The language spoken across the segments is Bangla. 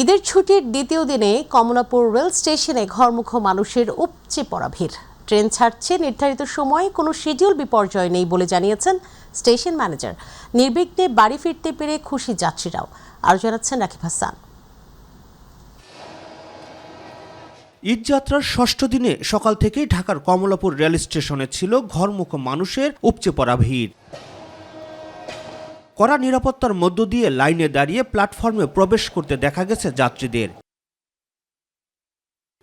ঈদের ছুটির দ্বিতীয় দিনে কমলাপুর রেল স্টেশনে ঘরমুখো মানুষের উপচে পড়া ভিড়। ট্রেন ছাড়ছে নির্ধারিত সময়ে, কোনো শিডিউল বিপর্যয় নেই বলে জানিয়েছেন স্টেশন ম্যানেজার। নির্বিঘ্নে বাড়ি ফিরতে পেরে খুশি যাত্রীরাও। আরও জানাচ্ছেন রাকিব হাসান। ঈদযাত্রার ষষ্ঠ দিনে সকাল থেকেই ঢাকার কমলাপুর রেল স্টেশনে ছিল ঘরমুখো মানুষের উপচে পড়া ভিড়। কড়া নিরাপত্তার মধ্য দিয়ে লাইনে দাঁড়িয়ে প্ল্যাটফর্মে প্রবেশ করতে দেখা গেছে যাত্রীদের।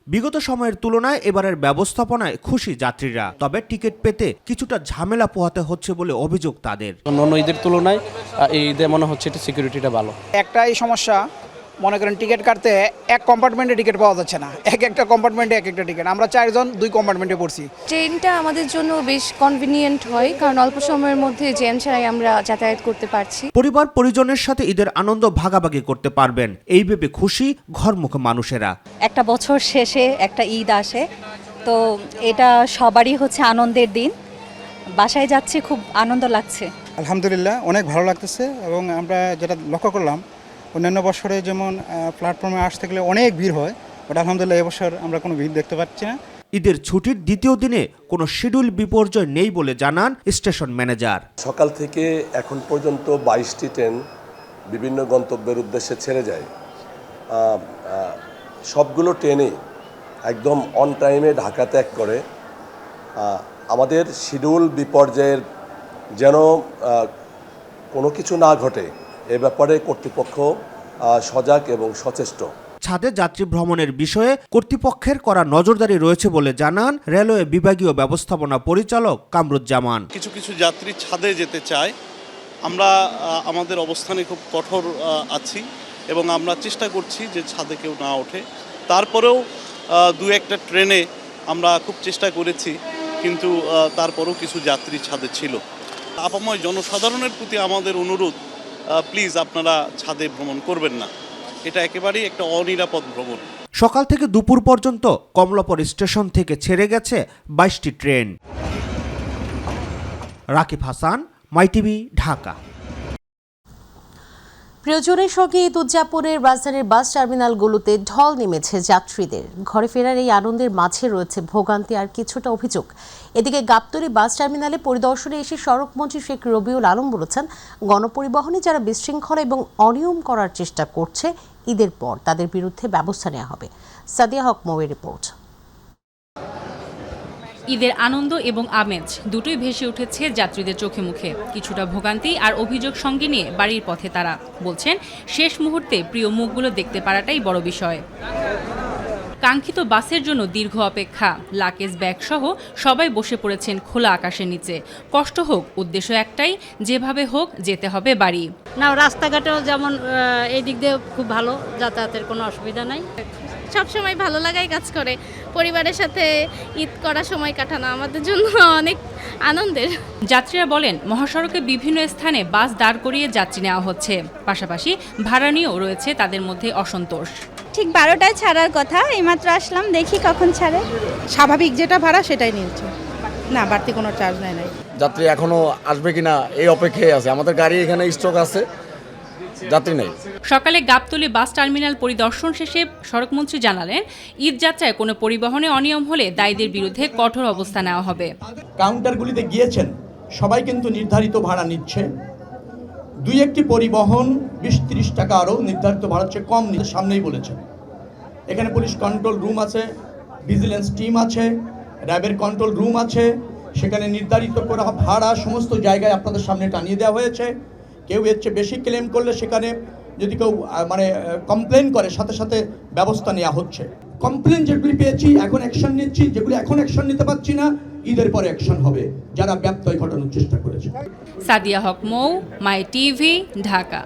বিগত সময়ের তুলনায় এবারের ব্যবস্থাপনায় খুশি যাত্রীরা, তবে টিকিট পেতে কিছুটা ঝামেলা পোহাতে হচ্ছে বলে অভিযোগ তাদের। অন্য ঈদের তুলনায় এই ঈদে মনে হচ্ছে এটা সিকিউরিটিটা ভালো। একটাই সমস্যা, মনে করেন টিকিট কাটতে এক কম্পার্টমেন্টে টিকিট পাওয়া যাচ্ছে না, একটা কম্পার্টমেন্টে এক একটা টিকিট। আমরা 4 জন 2 কম্পার্টমেন্টে পড়ছি। ট্রেনটা আমাদের জন্য বেশ কনভিনিয়েন্ট হয়, কারণ অল্প সময়ের মধ্যে জ্যাম ছাড়াই আমরা যাতায়াত করতে পারছি। পরিবার পরিজনের সাথে ঈদের আনন্দ ভাগাভাগি করতে পারবেন, এই ভেবে খুশি ঘরমুখো মানুষেরা। একটা বছর শেষে একটা ঈদ আসে, তো এটা সবারই হচ্ছে আনন্দের দিন। বাসায় যাচ্ছি, খুব আনন্দ লাগছে। আলহামদুলিল্লাহ, অনেক ভালো লাগতেছে। এবং আমরা যেটা লক্ষ্য করলাম, অন্যান্য বছরে যেমন প্ল্যাটফর্মে আসতে গেলে অনেক ভিড় হয়, বাট আলহামদুলিল্লাহ এবছর আমরা কোনো ভিড় দেখতে পাচ্ছি না। ঈদের ছুটির দ্বিতীয় দিনে কোনো শিডিউল বিপর্যয় নেই বলে জানান স্টেশন ম্যানেজার। সকাল থেকে এখন পর্যন্ত 22টি ট্রেন বিভিন্ন গন্তব্যের উদ্দেশ্যে ছেড়ে যায়। সবগুলো ট্রেনে একদম অন টাইমে ঢাকা ত্যাগ করে। আমাদের শিডিউল বিপর্যয়ের যেন কোনো কিছু না ঘটে, এ ব্যাপারে কর্তৃপক্ষ সজাগ এবং সচেষ্ট। ছাদে যাত্রী ভ্রমণের বিষয়ে কর্তৃপক্ষের করা নজরদারি রয়েছে বলে জানান রেলওয়ে বিভাগীয় ব্যবস্থাপনা পরিচালক কামরুজ্জামান। কিছু কিছু যাত্রী ছাদে যেতে চায়, আমরা আমাদের অবস্থানে খুব কঠোর আছি এবং আমরা চেষ্টা করছি যে ছাদে কেউ না ওঠে। তারপরেও 2-1টা ট্রেনে আমরা খুব চেষ্টা করেছি, কিন্তু তারপরেও কিছু যাত্রী ছাদে ছিল। আপাময় জনসাধারণের প্রতি আমাদের অনুরোধ, প্লিজ আপনারা ছাদে ভ্রমণ করবেন না, এটা একেবারেই একটা অনিরাপদ ভ্রমণ। সকাল থেকে দুপুর পর্যন্ত কমলাপুর স্টেশন থেকে ছেড়ে গেছে 22টি ট্রেন। রাকিব হাসান, মাইটিভি, ঢাকা। প্রিয়জনের সঙ্গে ঈদ উদযাপনের রাজধানীর বাস টার্মিনালগুলোতে ঢল নেমেছে যাত্রীদের। ঘরে ফেরার এই আনন্দের মাঝে রয়েছে ভোগান্তি আর কিছুটা অভিযোগ। এদিকে গাবতলী বাস টার্মিনালে পরিদর্শনে এসে সড়কমন্ত্রী শেখ রবিউল আলম বলেছেন, গণপরিবহনে যারা বিশৃঙ্খলা এবং অনিয়ম করার চেষ্টা করছে, ঈদের পর তাদের বিরুদ্ধে ব্যবস্থা নেওয়া হবে। সাদিয়া হক মৌয়ের রিপোর্ট। ঈদের আনন্দ এবং আমেজ দুটোই ভেসে উঠেছে যাত্রীদের চোখে মুখে। কিছুটা ভোগান্তি আর অভিযোগ সঙ্গে নিয়ে বাড়ির পথে তারা বলছেন, শেষ মুহূর্তে প্রিয় মুখগুলো দেখতে পারাটাই বড় বিষয়। কাঙ্ক্ষিত বাসের জন্য দীর্ঘ অপেক্ষা, লাগেজ ব্যাগ সহ সবাই বসে পড়েছেন খোলা আকাশের নিচে। কষ্ট হোক, উদ্দেশ্য একটাই, যেভাবে হোক যেতে হবে বাড়ি। না, রাস্তাঘাটেও যেমন এই দিক দিয়ে খুব ভালো, যাতায়াতের কোনো অসুবিধা নাই। সবসময় ভালো লাগাই কাজ করে। পরিবারের সাথে ঈদ করার সময় কাটানো আমাদের জন্য অনেক আনন্দের। যাত্রীরা বলেন, মহাসড়কে বিভিন্ন স্থানে বাস দাঁড় করিয়ে যাত্রী নেওয়া হচ্ছে, পাশাপাশি ভাড়া নিয়েও রয়েছে তাদের মধ্যে অসন্তোষ। ঠিক 12টায় ছাড়ার কথা, এইমাত্র আসলাম, দেখি কখন ছাড়ে। স্বাভাবিক যেটা ভাড়া সেটাই নিয়েছে, না বাড়তি কোনো চার্জ নেয় নাই। যাত্রী এখনো আসবে কিনা এই অপেক্ষায় আছে। আমাদের গাড়ি এখানে স্টক আছে, যাত্রী নেই। সকালে গাবতলী বাস টার্মিনাল পরিদর্শন শেষে সড়কমন্ত্রী জানালেন, ঈদ যাত্রায় কোনো পরিবহনে অনিয়ম হলে দায়ীদের বিরুদ্ধে কঠোর অবস্থা নেওয়া হবে। কাউন্টারগুলিতে গিয়েছেন, সবাই কিন্তু নির্ধারিত ভাড়া নিচ্ছে। 2-1টি পরিবহন 20-30 টাকা আরও নির্ধারিত ভাড়ার চেয়ে কম নিতে সামনেই বলেছেন। এখানে পুলিশ কন্ট্রোল রুম আছে, ভিজিলেন্স টিম আছে, র্যাবের কন্ট্রোল রুম আছে। সেখানে নির্ধারিত করা ভাড়া সমস্ত জায়গায় আপনাদের সামনে টানিয়ে দেওয়া হয়েছে। কেউ এর চেয়ে বেশি ক্লেম করলে সেখানে যদি কেউ কমপ্লেন করে, সাথে সাথে ব্যবস্থা নেওয়া হচ্ছে। কমপ্লেন যেগুলি পেয়েছি এখন অ্যাকশন নিচ্ছি, যেগুলি এখন অ্যাকশন নিতে পারছি না, ঈদের পরে অ্যাকশন হবে যারা ব্যত্যয় ঘটানোর চেষ্টা করেছে। সাদিয়া হক মৌ, মাইটিভি, ঢাকা।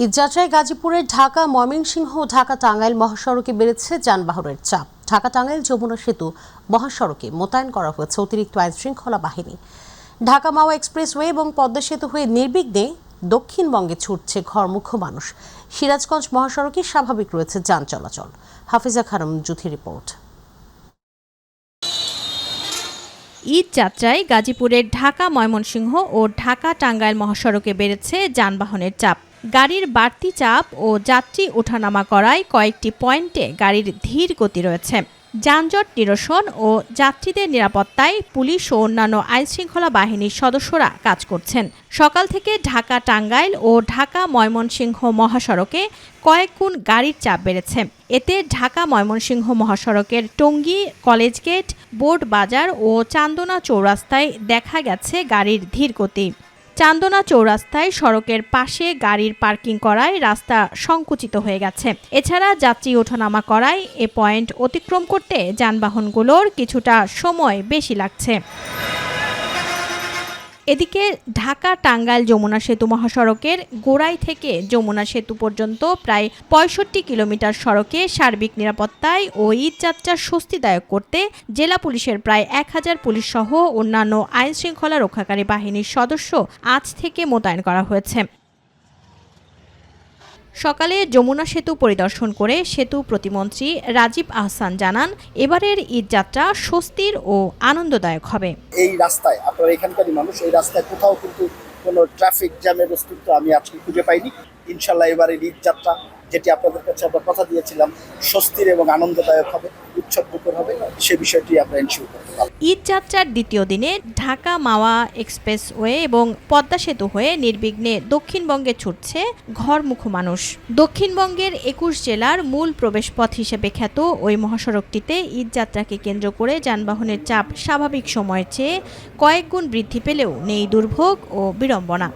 ঈদযাত্রায় গাজীপুরের ঢাকা ময়মনসিংহ ঢাকা টাঙ্গাইল মহাসড়কে বেড়েছে যানবাহনের চাপ। ঢাকা টাঙ্গাইল যমুনা সেতু মহাসড়কে মোতায়েন করা হয়েছে অতিরিক্ত আইনশৃঙ্খলা বাহিনী। ঢাকা মাওয়া এক্সপ্রেসওয়ে এবং পদ্মা সেতু হয়ে নির্বিঘ্নে দক্ষিণবঙ্গে ছুটছে ঘরমুখো মানুষ। সিরাজগঞ্জ মহাসড়কে স্বাভাবিক রয়েছে যান চলাচল। হাফিজা খানম, জুথি রিপোর্ট। ঈদ যাত্রায় গাজীপুরের ঢাকা ময়মনসিংহ ও ঢাকা টাঙ্গাইল মহাসড়কে বেড়েছে যানবাহনের চাপ। গাড়ির বাড়তি চাপ ও যাত্রী ওঠানামা করায় কয়েকটি পয়েন্টে গাড়ির ধীর গতি রয়েছে। যানজট নিরসন ও যাত্রীদের নিরাপত্তায় পুলিশ ও অন্যান্য আইনশৃঙ্খলা বাহিনীর সদস্যরা কাজ করছেন। সকাল থেকে ঢাকা টাঙ্গাইল ও ঢাকা ময়মনসিংহ মহাসড়কে কয়েক গুণ গাড়ির চাপ বেড়েছে। এতে ঢাকা ময়মনসিংহ মহাসড়কের টঙ্গী কলেজ গেট, বোর্ড বাজার ও চান্দনা চৌরাস্তায় দেখা গেছে গাড়ির ধীর গতি। চান্দনা চৌরাস্তায় সড়কের পাশে গাড়ির পার্কিং করায় রাস্তা সংকুচিত হয়ে গেছে। এছাড়া যাত্রী ওঠানামা করায় এ পয়েন্ট অতিক্রম করতে যানবাহনগুলোর কিছুটা সময় বেশি লাগছে। এদিকে ঢাকা টাঙ্গাইল যমুনা সেতু মহাসড়কের গোড়াই থেকে যমুনা সেতু পর্যন্ত প্রায় ৬৫ কিলোমিটার সড়কে সার্বিক নিরাপত্তায় ও ঈদযাত্রা স্বস্তিদায়ক করতে জেলা পুলিশের প্রায় ১,০০০ পুলিশ সহ অন্যান্য আইনশৃঙ্খলা রক্ষাকারী বাহিনীর সদস্য আজ থেকে মোতায়েন করা হয়েছে। সকালে যমুনা সেতু পরিদর্শন করে সেতু প্রতিমন্ত্রী রাজীব আহসান জানান, এবারের ঈদযাত্রা স্বস্তির ও আনন্দদায়ক হবে। এই রাস্তায় আপনারা এখানকারই মানুষ, এই রাস্তায় কোথাও কিন্তু কোনো ট্রাফিক জ্যামের অস্তিত্ব আমি আজকে খুঁজে পাইনি। ইনশাল্লাহ এবারের ঈদযাত্রা, যেটি আপনাদের কাছে আমরা কথা দিয়েছিলাম, স্বস্তির এবং আনন্দদায়ক হবে, উৎসবমুখর হবে, সে বিষয়টি আমরা এনশিওর করতে পারব। ঈদযাত্রার দ্বিতীয় দিনে ঢাকা মাওয়া এক্সপ্রেসওয়ে এবং পদ্মা সেতু হয়ে নির্বিঘ্নে দক্ষিণবঙ্গে ছুটছে ঘরমুখো মানুষ। দক্ষিণবঙ্গের ২১ জেলার মূল প্রবেশপথ হিসেবে খ্যাত ওই মহাসড়কটিতে ঈদযাত্রাকে কেন্দ্র করে যানবাহনের চাপ স্বাভাবিক সময়ের চেয়ে কয়েক গুণ বৃদ্ধি পেলেও নেই দুর্ভোগ ও বিড়ম্বনা।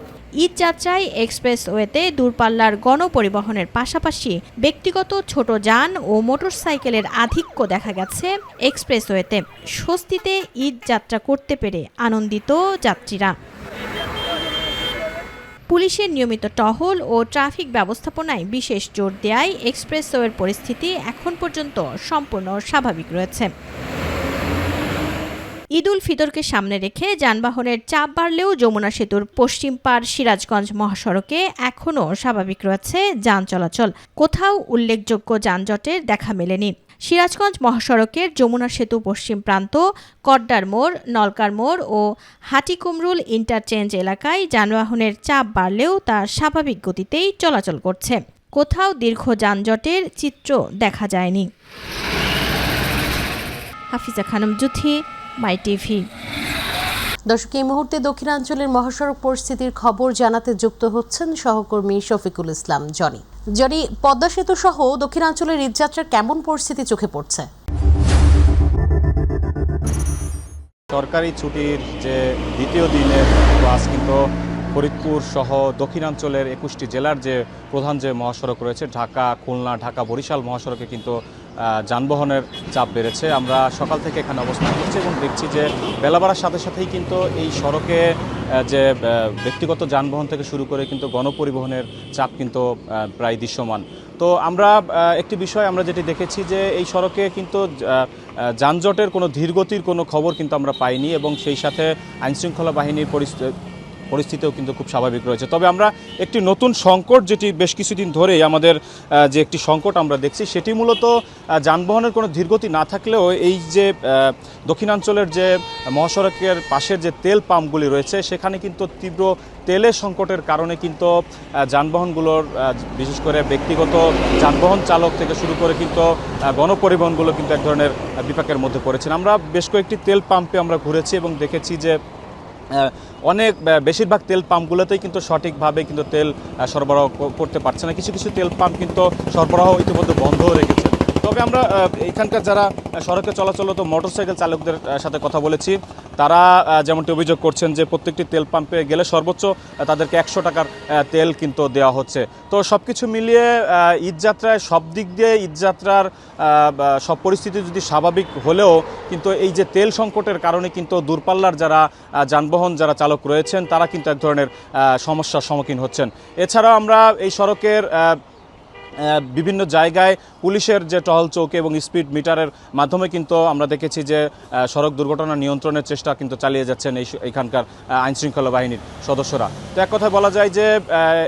ঈদযাত্রায় এক্সপ্রেসওয়েতে দূরপাল্লার গণপরিবহনের পাশাপাশি ব্যক্তিগত ছোট যান ও মোটরসাইকেলের আধিক্য দেখা গেছে এক্সপ্রেসওয়েতে। স্বস্তিতে ঈদযাত্রা করতে পেরে আনন্দিত যাত্রীরা। পুলিশের নিয়মিত টহল ও ট্রাফিক ব্যবস্থাপনায় বিশেষ জোর দেয়ায় এক্সপ্রেসওয়ের পরিস্থিতি এখন পর্যন্ত সম্পূর্ণ স্বাভাবিক রয়েছে। ঈদ উল ফিতরকে সামনে রেখে যানবাহনের চাপ বাড়লেও যমুনা সেতুর পশ্চিম পার সিরাজগঞ্জ মহাসড়কে এখনও স্বাভাবিক রয়েছে যান চলাচল। কোথাও উল্লেখযোগ্য যানজটের দেখা মেলেনি। সিরাজগঞ্জ মহাসড়কের যমুনা সেতু পশ্চিম প্রান্ত, কড্ডার মোড়, নলকার মোড় ও হাটিকুমরুল ইন্টারচেঞ্জ এলাকায় যানবাহনের চাপ বাড়লেও তা স্বাভাবিক গতিতেই চলাচল করছে। কোথাও দীর্ঘ যানজটের চিত্র দেখা যায়নি। হাফিজা খানম জুথি, মাই টিভি। দর্শক, এই মুহূর্তে দক্ষিণাঞ্চলের মহাসড়ক পরিস্থিতির খবর জানাতে যুক্ত হচ্ছেন সহকর্মী শফিকুল ইসলাম জনি। জনি, পদ্মা সেতু সহ দক্ষিণাঞ্চলের ঈদযাত্রার কেমন পরিস্থিতি চোখে পড়ছে? সরকারি ছুটির যে দ্বিতীয় দিনের আজ কিন্তু ফরিদপুর সহ দক্ষিণাঞ্চলের ২১টি জেলার যে প্রধান যে মহাসড়ক রয়েছে, ঢাকা খুলনা, ঢাকা বরিশাল মহাসড়কে কিন্তু যানবাহনের চাপ বেড়েছে। আমরা সকাল থেকে এখানে অবস্থান করছি এবং দেখছি যে বেলা বাড়ার সাথে সাথেই কিন্তু এই সড়কে যে ব্যক্তিগত যানবাহন থেকে শুরু করে কিন্তু গণপরিবহনের চাপ কিন্তু প্রায় দৃশ্যমান। তো আমরা একটি বিষয় আমরা যেটি দেখেছি যে এই সড়কে কিন্তু যানজটের কোনো ধীরগতির কোনো খবর কিন্তু আমরা পাইনি এবং সেই সাথে আইনশৃঙ্খলা বাহিনীর পরিস্থিতিও কিন্তু খুব স্বাভাবিক রয়েছে। তবে আমরা একটি নতুন সংকট, যেটি বেশ কিছুদিন ধরেই আমাদের যে একটি সংকট আমরা দেখছি, সেটি মূলত যানবাহনের কোনো ধীরগতি না থাকলেও এই যে দক্ষিণাঞ্চলের যে মহাসড়কের পাশের যে তেল পাম্পগুলি রয়েছে, সেখানে কিন্তু তীব্র তেলের সংকটের কারণে কিন্তু যানবাহনগুলোর, বিশেষ করে ব্যক্তিগত যানবাহন চালক থেকে শুরু করে কিন্তু গণপরিবহনগুলো কিন্তু এক ধরনের বিপাকের মধ্যে পড়েছেন। আমরা বেশ কয়েকটি তেল পাম্পে আমরা ঘুরেছি এবং দেখেছি যে অনেক বেশিরভাগ তেল পাম্পগুলোতেই কিন্তু সঠিকভাবে কিন্তু তেল সরবরাহ করতে পারছে না। কিছু কিছু তেল পাম্প কিন্তু সরবরাহ ইতিমধ্যে বন্ধও রেখেছে। তবে আমরা এখানকার যারা সড়কে চলাচলরত মোটরসাইকেল চালকদের সাথে কথা বলেছি, তারা যেমনটি অভিযোগ করছেন যে প্রত্যেকটি তেল পাম্পে গেলে সর্বোচ্চ তাদেরকে ১০০ টাকার তেল কিন্তু দেওয়া হচ্ছে। তো সব কিছু মিলিয়ে ঈদযাত্রায় সব দিক দিয়ে ঈদযাত্রার সব পরিস্থিতি যদি স্বাভাবিক হলেও কিন্তু এই যে তেল সংকটের কারণে কিন্তু দূরপাল্লার যারা যানবাহন যারা চালক রয়েছেন, তারা কিন্তু এক ধরনের সমস্যার সম্মুখীন হচ্ছেন। এছাড়াও আমরা এই সড়কের বিভিন্ন জায়গায় পুলিশের যে টহল চৌকি এবং স্পিড মিটারের মাধ্যমে কিন্তু আমরা দেখেছি যে সড়ক দুর্ঘটনা নিয়ন্ত্রণের চেষ্টা কিন্তু চালিয়ে যাচ্ছেন এখানকার আইনশৃঙ্খলা বাহিনীর সদস্যরা। তো এক কথায় বলা যায় যে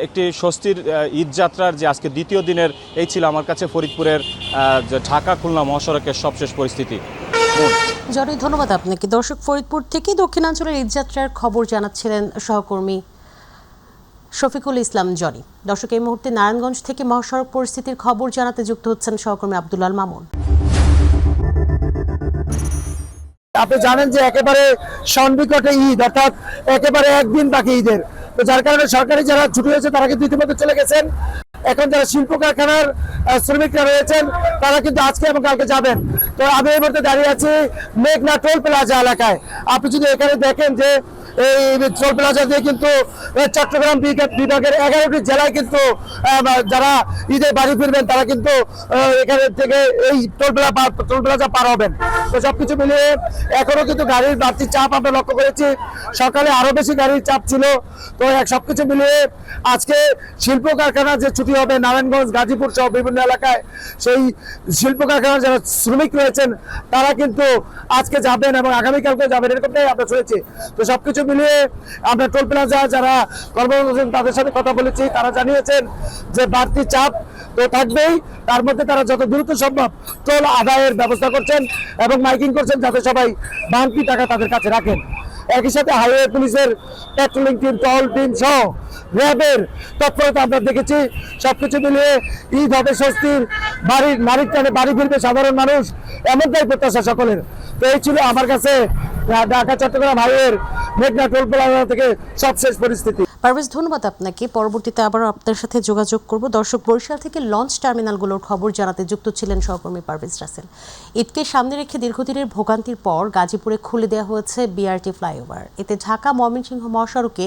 একটি স্বস্তির ঈদযাত্রার যে আজকে দ্বিতীয় দিনের এই ছিল আমার কাছে ফরিদপুরের যে ঢাকা খুলনা মহাসড়কের সবশেষ পরিস্থিতি। জনি, ধন্যবাদ আপনাকে। দর্শক, ফরিদপুর থেকে দক্ষিণাঞ্চলের ঈদযাত্রার খবর জানাচ্ছিলেন সহকর্মী শফিকুল ইসলাম জনি। দর্শক, এই মুহূর্তে নারায়ণগঞ্জ থেকে মহাসড়ক পরিস্থিতির খবর জানাতে যুক্ত হচ্ছেন সহকর্মী আব্দুল্লাল মামুন। আপনি জানেন যে একেবারে সন্নিকটে ঈদ, অর্থাৎ একেবারে একদিন বাকি ঈদের, তো যার কারণে সরকারি যারা ছুটি হয়েছে তারা কিন্তু ইতিমধ্যে চলে গেছেন। এখন যারা শিল্প কারখানার শ্রমিকরা রয়েছেন তারা কিন্তু আজকে এবং কালকে যাবেন। তো আমি এই মুহূর্তে দাঁড়িয়ে আছি মেঘনা টোল প্লাজা এলাকায়। আপনি যদি এখানে দেখেন যে এই টোল প্লাজা দিয়ে কিন্তু চট্টগ্রাম বিভাগের 11টি জেলায় কিন্তু যারা ঈদে বাড়ি ফিরবেন তারা কিন্তু এখানে থেকে এই টোল প্লাজা পার হবেন। তো সবকিছু মিলিয়ে এখনো কিন্তু গাড়ির বাড়তি চাপ আমরা লক্ষ্য করেছি। সকালে আরো বেশি গাড়ির চাপ ছিল। তো সবকিছু মিলিয়ে আজকে শিল্প কারখানা যে ছুটি হবে নারায়ণগঞ্জ, গাজীপুর সহ বিভিন্ন এলাকায়, সেই শিল্প কারখানার যারা শ্রমিক রয়েছেন তারা কিন্তু আজকে যাবেন এবং আগামীকালকে যাবেন, এরকমটাই আমরা শুনেছি। তো সবকিছু মিলিয়ে আমরা টোল প্লাজা যারা কর্মরত আছেন তাদের সাথে কথা বলেছি। তারা জানিয়েছেন যে বাড়তি চাপ তো থাকবেই, তার মধ্যে তারা যত দ্রুত সম্ভব টোল আদায়ের ব্যবস্থা করছেন এবং মাইকিং করছেন যাতে সবাই বাড়তি টাকা তাদের কাছে রাখেন। একই সাথে হাইওয়ে পুলিশের পেট্রোলিং টিম, টহল টিম সহ র্যাবের তৎপরতা আমরা দেখেছি। সবকিছু মিলিয়ে ঈদ হবে স্বস্তির, নারীর টানে বাড়ি ফিরবে সাধারণ মানুষ, এমনটাই প্রত্যাশা সকলের। তো এই ছিল আমার কাছে ঢাকা চট্টগ্রাম হাইওয়ের মেঘনা টোল প্লাজা থেকে সবশেষ পরিস্থিতি। পারভেজ, ধন্যবাদ আপনাকে। পরবর্তীতে আবারও আপনার সাথে যোগাযোগ করব। দর্শক, বরিশাল থেকে লঞ্চ টার্মিনালগুলোর খবর জানাতে যুক্ত ছিলেন সহকর্মী পারভেজ রাসেল। ঈদকে সামনে রেখে দীর্ঘদিনের ভোগান্তির পর গাজীপুরে খুলে দেওয়া হয়েছে বিআরটি ফ্লাইওভার। এতে ঢাকা ময়মনসিংহ মহাসড়কে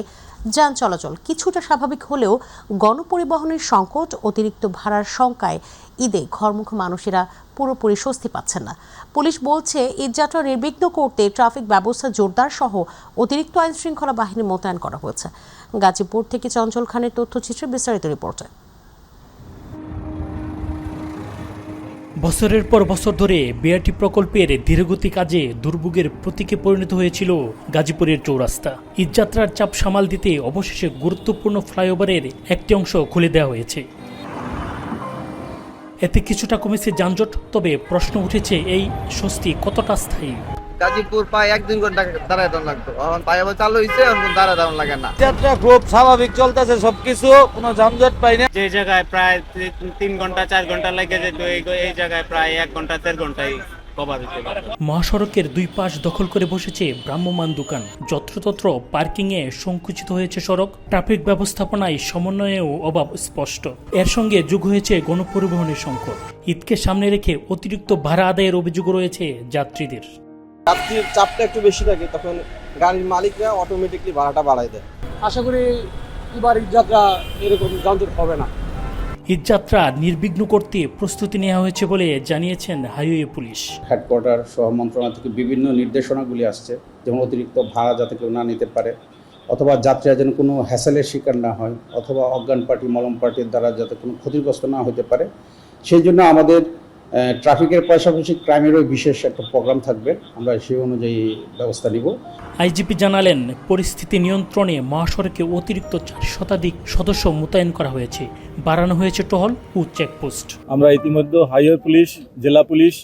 যান চলাচল কিছুটা স্বাভাবিক হলেও গণপরিবহনের সংকট, অতিরিক্ত ভাড়ার শঙ্কায় ঈদে ঘরমুখ মানুষেরা পুরোপুরি স্বস্তি পাচ্ছেন না। পুলিশ বলছে ঈদযাত্রা নির্বিঘ্ন করতে ট্রাফিক ব্যবস্থা জোরদার সহ অতিরিক্ত আইন শৃঙ্খলা বাহিনী মোতায়েন করা হয়েছে। গাজীপুর থেকে চঞ্চল খানের তথ্যচিত্রে বিস্তারিত রিপোর্টে। বছরের পর বছর ধরে বিআরটি প্রকল্পের ধীরগতি কাজে দুর্ভোগের প্রতীকে পরিণত হয়েছিল গাজীপুরের চৌরাস্তা। ঈদযাত্রার চাপ সামাল দিতে অবশেষে গুরুত্বপূর্ণ ফ্লাইওভারের একটি অংশ খুলে দেওয়া হয়েছে। এতে কিছুটা কমেছে যানজট, তবে প্রশ্ন উঠেছে এই স্বস্তি কতটা স্থায়ী। গাজীপুর প্রায় 1-2 ঘন্টা দাঁড়ায় দাম লাগতো, এখন প্রায় আবার চালু হয়েছে, এখন দাঁড়ায় দাম লাগে না। যাত্রা খুব স্বাভাবিক চলতেছে, সবকিছু কোনো যানজট পাই না। যে জায়গায় প্রায় 3 ঘন্টা 4 ঘন্টা লেগে যেত এই জায়গায় প্রায় 1 ঘন্টা 1.5 ঘন্টায় কভার হতে পারে। মহাসড়কের দুই পাশ দখল করে বসেছে ভ্রাম্যমাণ দোকান, যত্রতত্র পার্কিংয়ে সংকুচিত হয়েছে সড়ক, ট্রাফিক ব্যবস্থাপনায় সমন্বয়েও অভাব স্পষ্ট। এর সঙ্গে যোগ হয়েছে গণপরিবহনের সংকট। ঈদকে সামনে রেখে অতিরিক্ত ভাড়া আদায়ের অভিযোগ রয়েছে যাত্রীদের। যাত্রীর চাপটা একটু বেশি থাকে, তখন গাড়ির মালিকরা অটোমেটিকলি ভাড়াটা বাড়ায় দেয়। আশা করি এবার ঈদযাত্রা এরকম যানজট হবে না। ঈদযাত্রা নির্বিঘ্ন করতে প্রস্তুতি নেওয়া হয়েছে বলে জানিয়েছেন হাইওয়ে পুলিশ। হেডকোয়ার্টার সহ মন্ত্রণালয় থেকে বিভিন্ন নির্দেশনাগুলি আসছে, যেমন অতিরিক্ত ভাড়া যাতে কেউ না নিতে পারে, অথবা যাত্রীরা যেন কোনো হ্যাসেলের শিকার না হয়, অথবা অজ্ঞান পার্টি, মলম পার্টির দ্বারা যাতে কোনো ক্ষতিগ্রস্ত না হতে পারে। সেই জন্য আমাদের ট্রাফিকের পাশাপাশি ক্রাইমেরও বিশেষ একটা প্রোগ্রাম থাকবে, আমরা সেই অনুযায়ী ব্যবস্থা নিব। আইজিপি জানালেন, পরিস্থিতি নিয়ন্ত্রণে মহাসড়কে অতিরিক্ত 4 শতাধিক সদস্য মোতায়েন করা হয়েছে, বাড়ানো হয়েছে টহল ও চেকপোস্ট। আমরা ইতিমধ্যে হাইওয়ে পুলিশ, জেলা পুলিশ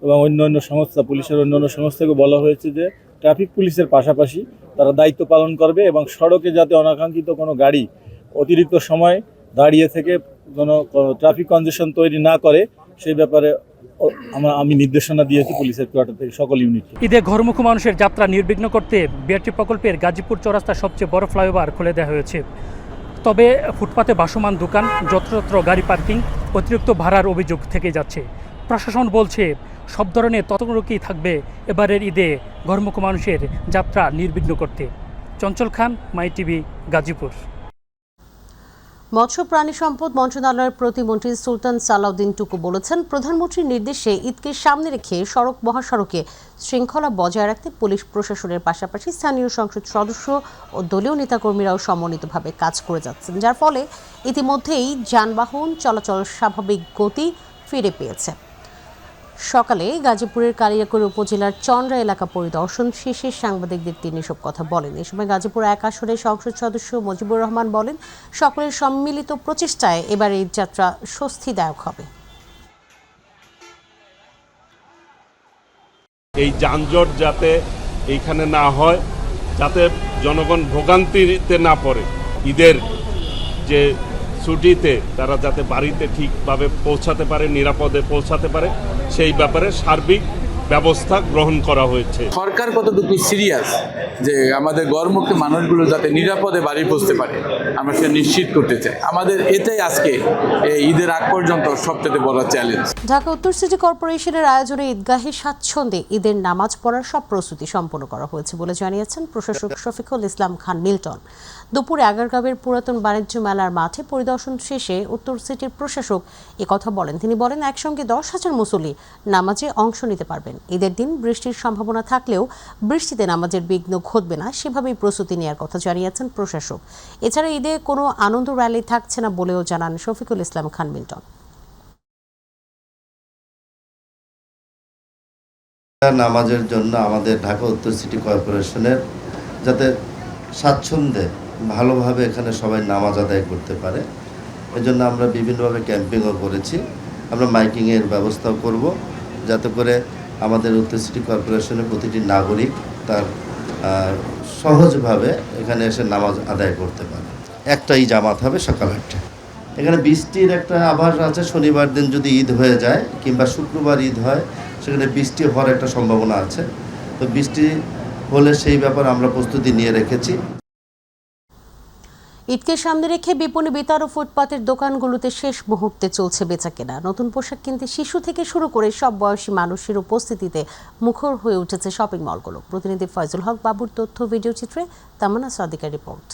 এবং অন্যান্য সংস্থা, পুলিশের অন্যান্য সংস্থাকে বলা হয়েছে যে ট্রাফিক পুলিশের পাশাপাশি তারা দায়িত্ব পালন করবে এবং সড়কে যাতে অনাকাঙ্ক্ষিত কোনো গাড়ি অতিরিক্ত সময় দাঁড়িয়ে থেকে কোনো ট্রাফিক কনজেশন তৈরি না করে, সেই ব্যাপারে আমি নির্দেশনা দিয়েছি পুলিশের কোয়ার্টার থেকে সকল ইউনিট। ঈদে ঘরমুখ মানুষের যাত্রা নির্বিঘ্ন করতে বিআরটি প্রকল্পের গাজীপুর চৌরাস্তা সবচেয়ে বড় ফ্লাইওভার খুলে দেওয়া হয়েছে। তবে ফুটপাতে ভাসমান দোকান, যত্রতত্র গাড়ি পার্কিং, অতিরিক্ত ভাড়ার অভিযোগ থেকে যাচ্ছে। প্রশাসন বলছে সব ধরনের তদারকি থাকবে এবারের ঈদে ঘরমুখ মানুষের যাত্রা নির্বিঘ্ন করতে। চঞ্চল খান, মাই টিভি, গাজীপুর। মৎস্য প্রাণী সম্পদ মন্ত্রণালয়ের প্রতিমন্ত্রী সুলতান সালাউদ্দিন টুকু বলেছেন, প্রধানমন্ত্রীর নির্দেশে ঈদকে সামনে রেখে মহাসড়কে শৃঙ্খলা বজায় রাখতে পুলিশ প্রশাসনের পাশাপাশি স্থানীয় সংসদ সদস্য ও দলীয় নেতাকর্মীরাও সমন্বিতভাবে কাজ করে যাচ্ছেন, যার ফলে ইতিমধ্যেই যানবাহন চলাচল স্বাভাবিক গতি ফিরে পেয়েছে। সকালে গাজীপুরের কালিয়াকৈর উপজেলার চন্দ্রা এলাকা পরিদর্শন শেষে সাংবাদিকদের তিনি এসব কথা বলেন। এ সময় গাজীপুর 1 আসনের সংসদ সদস্য মুজিবুর রহমান বলেন, সকলের সম্মিলিত প্রচেষ্টায় এবার এই যাত্রা স্বস্তিদায়ক হবে। এই যানজট যাতে এইখানে না হয়, যাতে জনগণ ভোগান্তিতে না পড়ে, ঈদের যে ছুটিতে তারা যাতে বাড়িতে ঠিকভাবে পৌঁছাতে পারে, নিরাপদে পৌঁছাতে পারে, সেই ব্যাপারে সার্বিক ব্যবস্থা গ্রহণ করা হয়েছে। সরকার কতটুকু সিরিয়াস যে আমাদের গড়মুক্ত মানুষগুলো যাতে নিরাপদে বাড়ি পৌঁছতে পারে আমরা সেটা নিশ্চিত করতে চাই। আমাদের এটাই আজকে ঈদের আগ পর্যন্ত সবচেয়ে বড় চ্যালেঞ্জ। ঢাকা উত্তর সিটি কর্পোরেশনের আয়োজনে ঈদগাহে স্বাচ্ছন্দ্যে ঈদের নামাজ পড়ার সব প্রস্তুতি সম্পন্ন করা হয়েছে বলে জানিয়েছেন প্রশাসক শফিকুল ইসলাম খান মিল্টন। দুপুরে আগারগাঁওয়ের পুরাতন বাণিজ্য মেলার মাঠে পরিদর্শন শেষে উত্তর সিটির প্রশাসক একথা বলেন। তিনি বলেন, একসঙ্গে 10,000 মুসল্লি নামাজে অংশ নিতে পারবেন। ঈদের দিন বৃষ্টির সম্ভাবনা থাকলেও বৃষ্টিতে নামাজের বিঘ্ন ঘটবে না, সেভাবেই প্রস্তুতি নেওয়ার কথা জানিয়েছেন প্রশাসক। এছাড়া ঈদে কোনো আনন্দ র্যালি থাকছে না বলেও জানান শফিকুল ইসলাম খান মিল্টন। নামাজের জন্য আমাদের ঢাকা উত্তর সিটি কর্পোরেশনের যাতে স্বাচ্ছন্দ্যে ভালোভাবে এখানে সবাই নামাজ আদায় করতে পারে, এজন্য আমরা বিভিন্নভাবে ক্যাম্পিংও করেছি। আমরা মাইকিংয়ের ব্যবস্থাও করব যাতে করে আমাদের উত্তর সিটি কর্পোরেশনের প্রতিটি নাগরিক তার সহজভাবে এখানে এসে নামাজ আদায় করতে পারে। একটাই জামাত হবে সকাল 8টায়। এখানে বৃষ্টির একটা আভাস আছে, শনিবার দিন যদি ঈদ হয়ে যায় কিংবা শুক্রবার ঈদ হয় সেখানে বৃষ্টি হওয়ার একটা সম্ভাবনা আছে। তো বৃষ্টি হলে সেই ব্যাপারে আমরা প্রস্তুতি নিয়ে রেখেছি। ঈদকে সামনে রেখে বিপণী বিতার ও ফুটপাতের দোকানগুলোতে শেষ মুহূর্তে চলছে বেচাকেনা। নতুন পোশাক কিনতে শিশু থেকে শুরু করে সব বয়সী মানুষের উপস্থিতিতে মুখর হয়ে উঠেছে শপিং মলগুলো। প্রতিনিধি ফয়জুল হক বাবুর তথ্য ভিডিও চিত্রে তামান্না সাদিকার রিপোর্ট।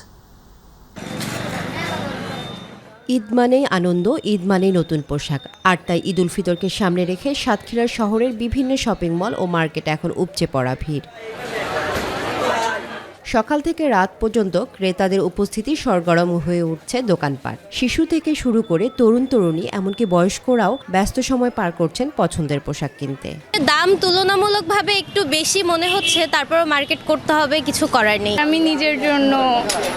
ঈদ মানেই আনন্দ, ঈদ মানেই নতুন পোশাক। আর তাই ঈদ উল ফিতরকে সামনে রেখে সাতক্ষীরা শহরের বিভিন্ন শপিং মল ও মার্কেটে এখন উপচে পড়া ভিড়। সকাল থেকে রাত পর্যন্ত ক্রেতাদের উপস্থিতি সরগরম হয়ে উঠছে দোকানপাট। শিশু থেকে শুরু করে তরুণ তরুণী এমনকি বয়স্করাও ব্যস্ত সময় পার করছেন পছন্দের পোশাক কিনতে। দাম তুলনামূলকভাবে একটু বেশি মনে হচ্ছে, তারপর মার্কেট করতে হবে, কিছু করার নেই। আমি নিজের জন্য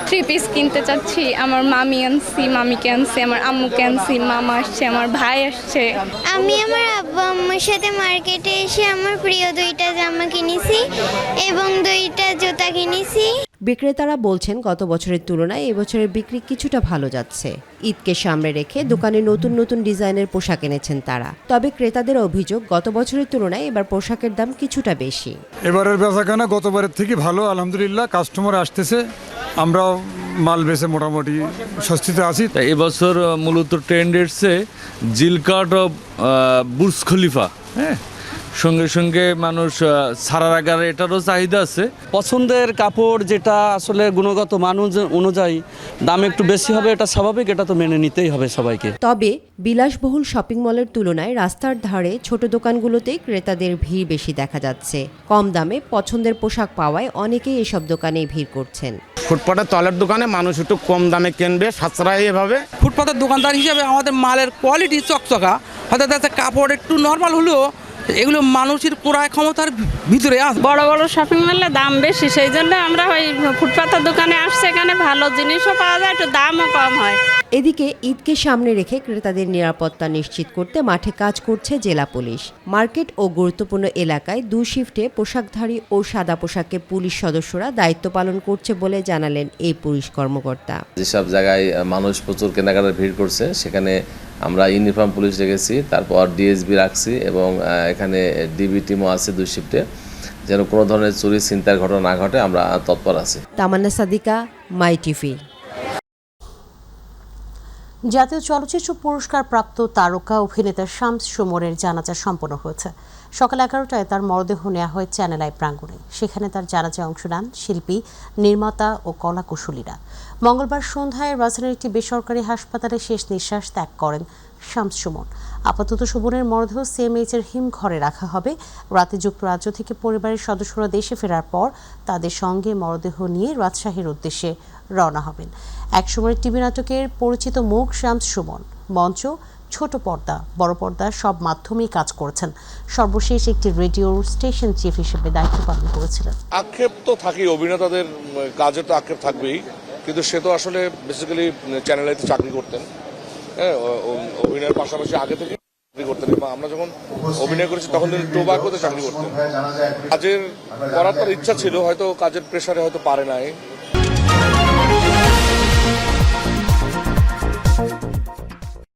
3 পিস কিনতে চাচ্ছি। আমার মামি আনছি, মামিকে আনছি, আমার আম্মুকে আনছি, মামা আসছে, আমার ভাই আসছে। আমি আমার আব্বু আম্মুর সাথে মার্কেটে এসে আমার প্রিয় 2টা জামা কিনেছি এবং 2টা জুতা কিনেছি। বিক্রেতারা বলছেন গত বছরের তুলনায় এবছরের বিক্রি কিছুটা ভালো যাচ্ছে। ঈদকে সামনে রেখে দোকানে নতুন নতুন ডিজাইনের পোশাক এনেছেন তারা। তবে ক্রেতাদের অভিযোগ গত বছরের তুলনায় এবার পোশাকের দাম কিছুটা বেশি। এবারের বেচাকেনা গতবারের থেকে ভালো, আলহামদুলিল্লাহ। কাস্টমার আসতেছে, আমরাও মাল বেচে মোটামুটি স্বস্তিতে আছি। এবছর মূলত ট্রেন্ড এসছে জিলকাট অফ বুর্জ খলিফা। হ্যাঁ, সঙ্গে সঙ্গে মানুষ সারার আগার এটারও চাহিদা আছে। পছন্দের কাপড় যেটা আসলে গুণগত মান অনুযায়ী দাম একটু বেশি হবে, এটা স্বাভাবিক, এটা তো মেনে নিতেই হবে সবাইকে। তবে বিলাসবহুল শপিং মলের তুলনায় রাস্তার ধারে ছোট দোকানগুলোতেই ক্রেতাদের ভিড় বেশি দেখা যাচ্ছে। কম দামে পছন্দের পোশাক পাওয়ায় অনেকেই এসব দোকানেই ভিড় করছেন। ফুটপাতের তলের দোকানে মানুষ একটু কম দামে কিনবে, সাশ্রয়ী এভাবে। ফুটপাতের দোকানদার হিসেবে আমাদের মালের কোয়ালিটি চকচকা, হয়তো কাপড় একটু নর্মাল হলেও এগুলো মানুষের ক্রয় ক্ষমতার ভিতরে আছে। বড় বড় শপিং মলে দাম বেশি, সেই জন্য আমরা ওই ফুটপাতের দোকানে আসছি। এখানে ভালো জিনিসও পাওয়া যায়, একটু দামও কম হয়। এদিকে ঈদকে সামনে রেখে ক্রেতাদের নিরাপত্তা নিশ্চিত করতে মাঠে কাজ করছে জেলা পুলিশ। মার্কেট ও গুরুত্বপূর্ণ এলাকায় 2 শিফটে পোশাকধারী ও সাদা পোশাকে পুলিশ সদস্যরা দায়িত্ব পালন করছে বলে জানালেন এই পুলিশ কর্মকর্তা। যেসব জায়গায় মানুষ প্রচুর কেনাকাটার ভিড় করছে সেখানে আমরা ইউনিফর্ম পুলিশ রেখেছি, তারপর ডিএসবি রাখছি এবং এখানে ডিবি টিমও আছে 2 শিফটে, যেন কোনো ধরনের চুরি ছিনতাইয়ের ঘটনা না ঘটে আমরা তৎপর আছি। তামান্না সাদিকা, মাই টিভি। জাতীয় চলচ্চিত্র পুরস্কার প্রাপ্ত তারকা অভিনেতা শামস সুমনের জানাজা সম্পন্ন হয়েছে। সকাল 11টায় তার মরদেহ নেওয়া হয় চ্যানেল আই প্রাঙ্গণে। সেখানে তার জানাজায় অংশ নেন শিল্পী, নির্মাতা ও কলাকুশলীরা। মঙ্গলবার সন্ধ্যায় রাজধানীর একটি বেসরকারি হাসপাতালে শেষ নিঃশ্বাস ত্যাগ করেন শামস সুমন। আপাতত সুমনের মরদেহ সিএমএইচের হিমঘরে রাখা হবে। রাতে যুক্তরাজ্য থেকে পরিবারের সদস্যরা দেশে ফেরার পর তাদের সঙ্গে মরদেহ নিয়ে রাজশাহীর উদ্দেশ্যে রওনা হবেন। একসময়ের টিভি নাটকের পরিচিত মুখ শামস সুমন মঞ্চ, ছোট পর্দা, বড় পর্দা সব মাধ্যমেই কাজ করেছেন। সর্বশেষ একটি রেডিওর স্টেশন চিফ হিসেবে দায়িত্ব পালন করেছিলেন। আক্ষেপ তো থাকেই, অভিনেতাদের কাজে তো আক্ষেপ থাকবেই, কিন্তু সে তো আসলে বেসিক্যালি চ্যানেল আইতে চাকরি করতেন। হ্যাঁ, অভিনয়ের পাশাপাশি আগে থেকে চাকরি করতেন। আমরা যখন অভিনয় করেছি তখন তিনি টোবাকোতে চাকরি করতেন। কাজের করার তার ইচ্ছা ছিল, হয়তো কাজের প্রেশারে হয়তো পারে নাই।